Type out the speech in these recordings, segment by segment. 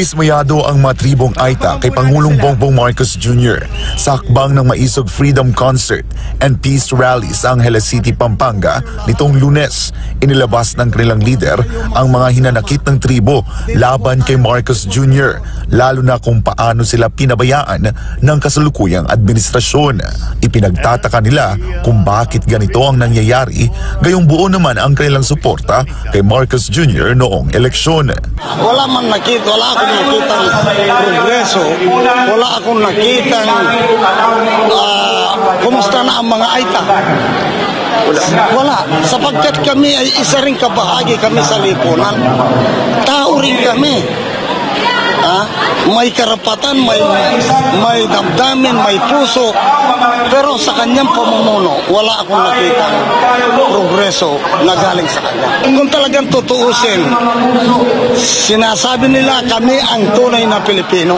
Dismayado ang mga tribong Aita kay Pangulong Bongbong Marcos Jr. sa hakbang ng Maisog Freedom Concert and Peace Rally sa Angeles City, Pampanga nitong Lunes. Inilabas ng kanilang leader ang mga hinanakit ng tribo laban kay Marcos Jr. lalo na kung paano sila pinabayaan ng kasalukuyang administrasyon. Ipinagtataka nila kung bakit ganito ang nangyayari, gayong buo naman ang kanilang suporta kay Marcos Jr. noong eleksyon. Wala akong nakitang progreso, wala akong nakitang kumusta na ang mga Aita. Wala, sapagkat kami ay isa ring kabahagi kami sa lipunan. Tao rin kami. May karapatan, may damdamin, may puso, pero sa kanyang pamumuno, wala akong nakitang progreso na galing sa kanya. Kung talagang tutuusin, sinasabi nila kami ang tunay na Pilipino.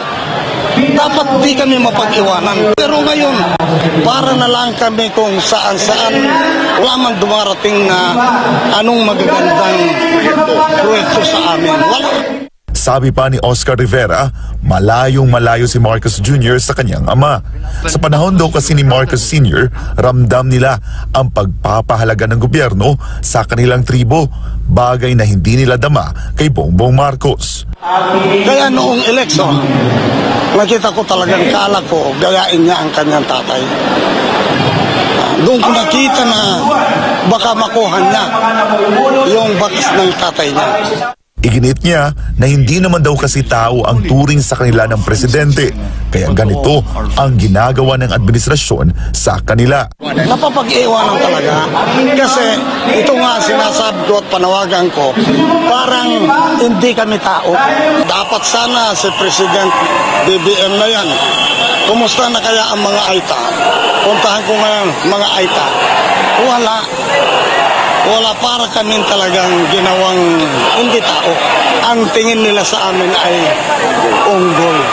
Dapat di kami mapag-iwanan. Pero ngayon, para na lang kami kung saan-saan, wala man dumarating na anong magagandang proyekto sa amin. Wala. Sabi pa ni Oscar Rivera, malayong-malayo si Marcos Jr. sa kanyang ama. Sa panahon daw kasi ni Marcos Sr., ramdam nila ang pagpapahalaga ng gobyerno sa kanilang tribo, bagay na hindi nila dama kay Bongbong Marcos. Kaya noong eleksyon, nakita ko talagang kala ko, gayain niya ang kanyang tatay. Doon ko nakita na baka makuha niya yung bakas ng tatay niya. Iginit niya na hindi naman daw kasi tao ang turing sa kanila ng presidente, kaya ganito ang ginagawa ng administrasyon sa kanila. Napapag-iwanan talaga kasi ito nga sinasabi ko at panawagan ko, parang hindi kami tao. Dapat sana si President BBM na yan. Kumusta na kaya ang mga Aita? Puntahan ko ngayon mga Aita. Wala, para kami talagang ginawang hindi tao. Ang tingin nila sa amin ay unggoy.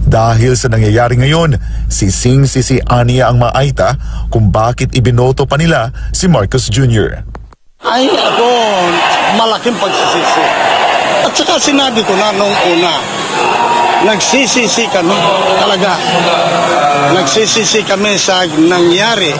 Dahil sa nangyayari ngayon, sising-sisianiya ang mga Aita kung bakit ibinoto pa nila si Marcos Jr. Ay ako, malaking pagsisisi. At saka sinabi ko na nung una, nagsisisi kami talaga. Nagsisisi kami sa nangyari.